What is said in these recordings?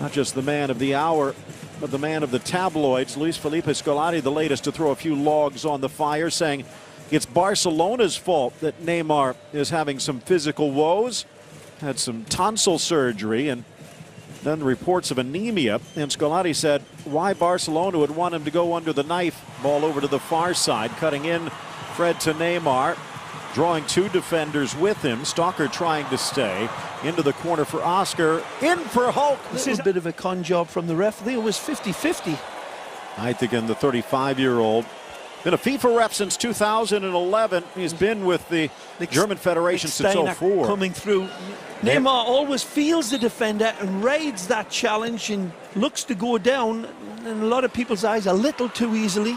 Not just the man of the hour, but the man of the tabloids. Luis Felipe Scolari, the latest to throw a few logs on the fire, saying it's Barcelona's fault that Neymar is having some physical woes. Had some tonsil surgery and then reports of anemia. And Scolari said why Barcelona would want him to go under the knife. Ball over to the far side, cutting in Fred to Neymar. Drawing two defenders with him. Stalker trying to stay. Into the corner for Oscar. In for Hulk. This is a bit of a con job from the ref. I think it was 50-50. I think in the 35-year-old. Been a FIFA ref since 2011. He's been with the German Federation since 2004. Coming through. Neymar always feels the defender and rides that challenge and looks to go down in a lot of people's eyes a little too easily.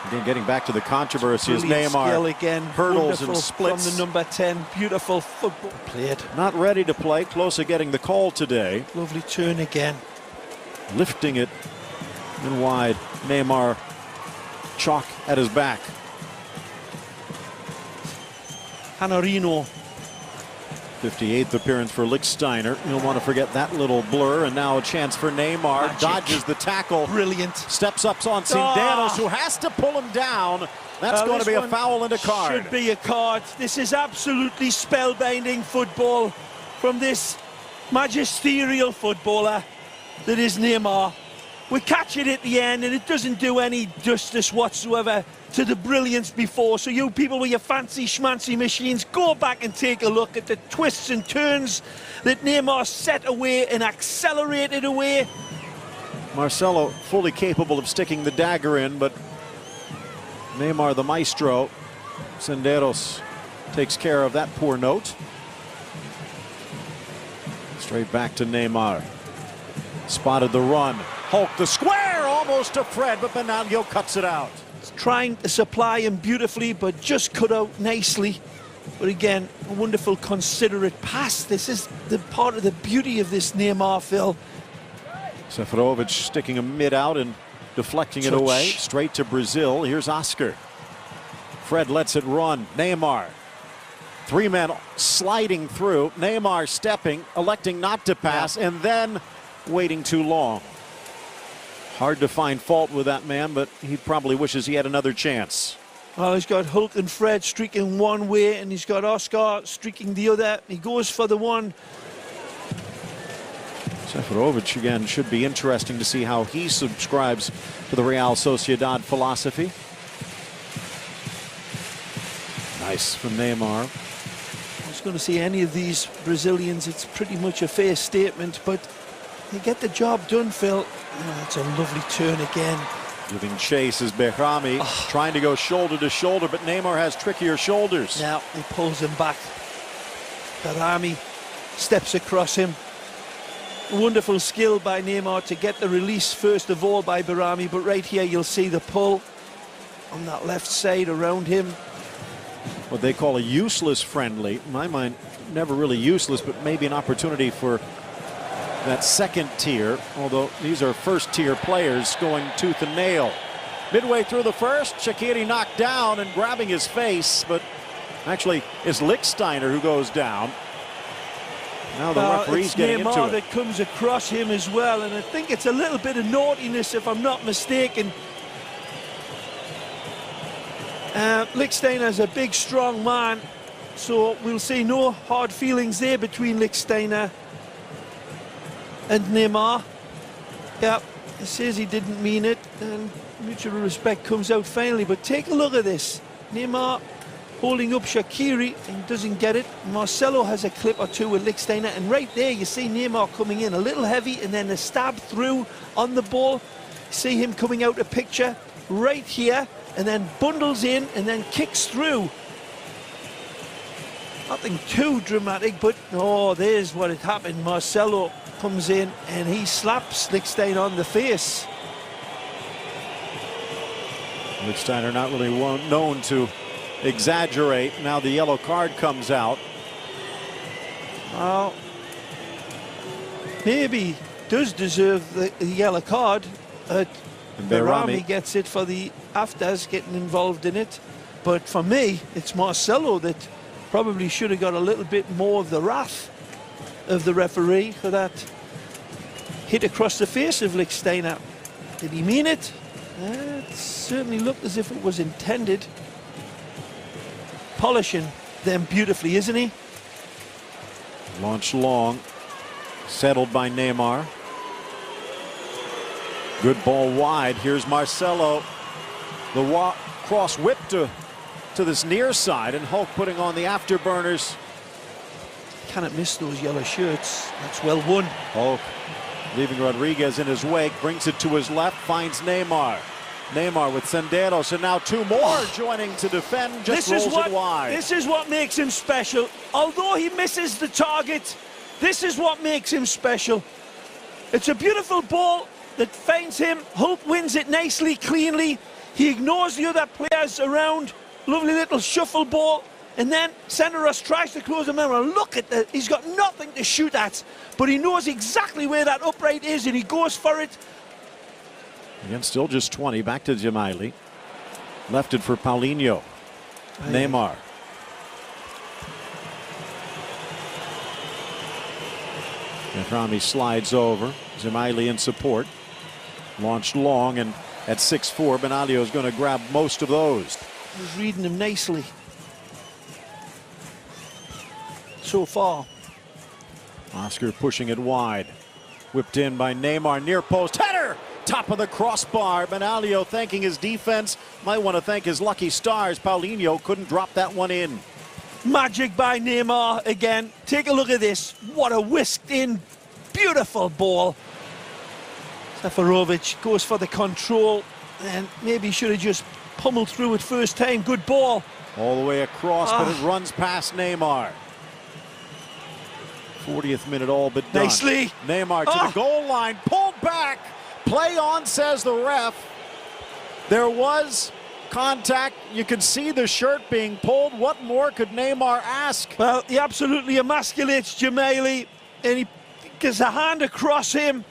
Again, getting back to the controversy is Neymar. Again, hurdles and splits. From the number 10. Beautiful football played. Not ready to play. Close to getting the call today. Lovely turn again. Lifting it and wide. Neymar chalk at his back. Hanarino. 58th appearance for Lichtsteiner. You'll want to forget that little blur. And now a chance for Neymar. Magic. Dodges the tackle. Brilliant. Steps up on Sinderos, who has to pull him down. That's going to be a foul and a card. Should be a card. This is absolutely spellbinding football from this magisterial footballer that is Neymar. We catch it at the end, and it doesn't do any justice whatsoever to the brilliance before. So you people with your fancy schmancy machines, go back and take a look at the twists and turns that Neymar set away and accelerated away. Marcelo fully capable of sticking the dagger in, but Neymar the maestro. Senderos takes care of that poor note. Straight back to Neymar. Spotted the run. Hulk the square, almost to Fred, but Benalio cuts it out. He's trying to supply him beautifully, but just cut out nicely. But again, a wonderful, considerate pass. This is the part of the beauty of this Neymar, Phil. Seferovic sticking a mid out and deflecting it away. Straight to Brazil. Here's Oscar. Fred lets it run. Neymar. Three men sliding through. Neymar stepping, electing not to pass, and then waiting too long. Hard to find fault with that man, but he probably wishes he had another chance. Well, he's got Hulk and Fred streaking one way, and he's got Oscar streaking the other. He goes for the one. Seferovic, again, should be interesting to see how he subscribes to the Real Sociedad philosophy. Nice from Neymar. I was going to see any of these Brazilians, it's pretty much a fair statement, but they get the job done, Phil. Oh, it's a lovely turn again. Giving chase is Behrami, trying to go shoulder to shoulder, but Neymar has trickier shoulders. Now he pulls him back. Behrami steps across him. Wonderful skill by Neymar to get the release first of all by Behrami, but right here you'll see the pull on that left side around him. What they call a useless friendly. In my mind, never really useless, but maybe an opportunity for that second tier, although these are first tier players going tooth and nail. Midway through the first, Shaqiri knocked down and grabbing his face, but actually it's Lichtsteiner who goes down. Now the referee's getting into it. Neymar that comes across him as well, and I think it's a little bit of naughtiness if I'm not mistaken. Lichtsteiner's a big strong man, so we'll see no hard feelings there between Lichtsteiner and Neymar. Yeah, he says he didn't mean it, and mutual respect comes out finally. But take a look at this. Neymar holding up Shaqiri and doesn't get it. Marcelo has a clip or two with Lichtsteiner, and right there you see Neymar coming in a little heavy and then a stab through on the ball. See him coming out of picture right here, and then bundles in and then kicks through. Nothing too dramatic, but oh, there's what had happened. Marcelo comes in and he slaps Lichtsteiner on the face. Lichtsteiner not really known to exaggerate. Now the yellow card comes out. Well, maybe does deserve the yellow card. Behrami gets it for the afters getting involved in it. But for me, it's Marcelo that probably should have got a little bit more of the wrath of the referee for that hit across the face of Lichtsteiner. Did he mean it? It certainly looked as if it was intended. Polishing them beautifully, isn't he? Launched long, settled by Neymar. Good ball wide. Here's Marcelo. The cross whip to this near side, and Hulk putting on the afterburners. Cannot miss those yellow shirts. That's well won. Hulk leaving Rodriguez in his wake, brings it to his left, finds Neymar. Neymar with Senderos, and now two more joining to defend, just rolls it wide. This is what makes him special. Although he misses the target, this is what makes him special. It's a beautiful ball that finds him. Hulk wins it nicely, cleanly. He ignores the other players around. Lovely little shuffle ball. And then Senderos tries to close him out. Look at that. He's got nothing to shoot at, but he knows exactly where that upright is, and he goes for it. Again, still just 20. Back to Gemaili. Left it for Paulinho. Neymar. Rami slides over. Gemaili in support. Launched long, and at 6'4", Benaglio is going to grab most of those. He's reading him nicely so far. Oscar pushing it wide. Whipped in by Neymar, near post. Header! Top of the crossbar. Benaglio thanking his defense. Might want to thank his lucky stars. Paulinho couldn't drop that one in. Magic by Neymar again. Take a look at this. What a whisked in, beautiful ball. Seferovic goes for the control, and maybe should have just pummeled through it first time. Good ball. All the way across, but it runs past Neymar. 40th minute all but done. Nicely. Neymar to the goal line, pulled back. Play on, says the ref. There was contact. You could see the shirt being pulled. What more could Neymar ask? Well, he absolutely emasculates Gemaili, and he gets a hand across him.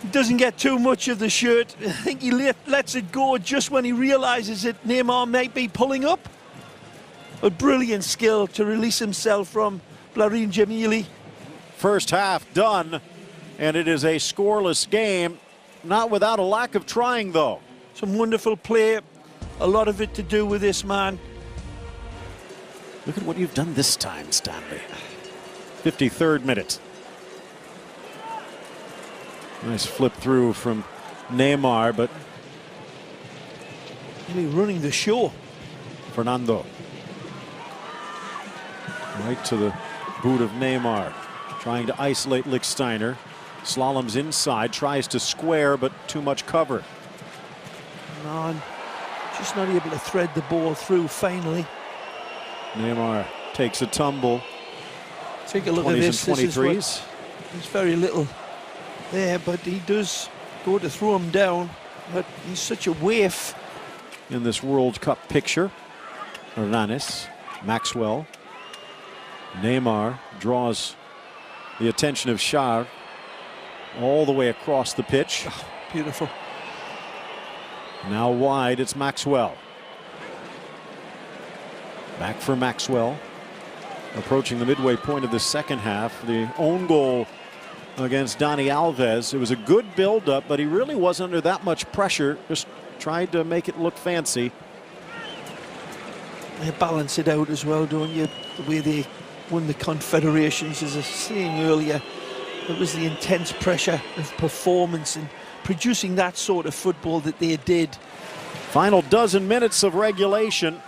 He doesn't get too much of the shirt. I think he lets it go just when he realizes that Neymar might be pulling up. A brilliant skill to release himself from Blarin Gemaili. First half done, and it is a scoreless game. Not without a lack of trying, though. Some wonderful play. A lot of it to do with this man. Look at what you've done this time, Stanley. 53rd minute. Nice flip through from Neymar, but really running the show. Fernando. Right to the boot of Neymar. Trying to isolate Lichtsteiner. Slaloms inside, tries to square, but too much cover. No, just not able to thread the ball through finally. Neymar takes a tumble. Take a look at this. 20s and 23s. There's very little there, but he does go to throw him down. But he's such a waif. In this World Cup picture, Hernanes, Maxwell. Neymar draws the attention of Char all the way across the pitch. Oh, beautiful. Now wide, it's Maxwell. Back for Maxwell. Approaching the midway point of the second half. The own goal against Dani Alves. It was a good build-up, but he really wasn't under that much pressure. Just tried to make it look fancy. They balance it out as well, don't you? The way they won the Confederations, as I was saying earlier. It was the intense pressure of performance and producing that sort of football that they did. Final dozen minutes of regulation.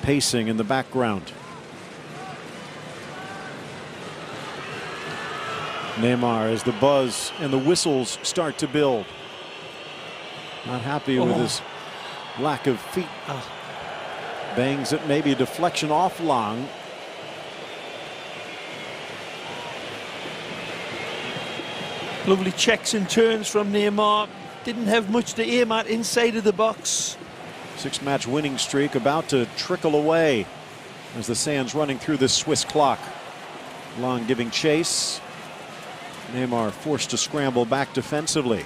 Pacing in the background. Neymar, as the buzz and the whistles start to build. Not happy with his lack of feet. Bangs it, maybe a deflection off Lang. Lovely checks and turns from Neymar. Didn't have much to aim at inside of the box. 6-match winning streak about to trickle away as the sand's running through this Swiss clock. Lang giving chase. Neymar forced to scramble back defensively.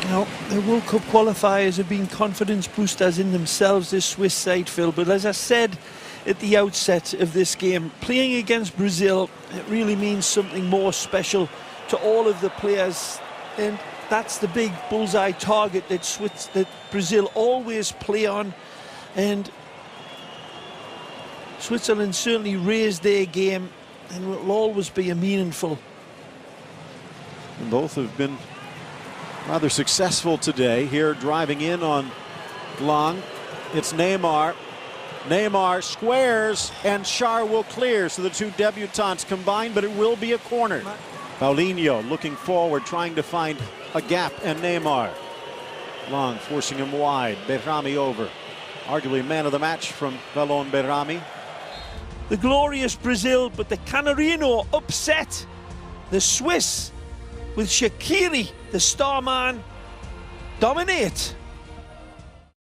Now, the World Cup qualifiers have been confidence boosters in themselves, this Swiss side, Phil. But as I said at the outset of this game. Playing against Brazil, it really means something more special to all of the players, and that's the big bullseye target that Brazil always play on, and Switzerland certainly raised their game, and it will always be a meaningful. And both have been rather successful today. Here driving in on Lang, it's Neymar. Neymar squares and Char will clear, so the two debutants combine, but it will be a corner. Paulinho looking forward, trying to find a gap, and Neymar. Lang forcing him wide, Berami over. Arguably man of the match from Valon Berami. The glorious Brazil, but the Canarino upset the Swiss with Shaqiri, the star man, dominate.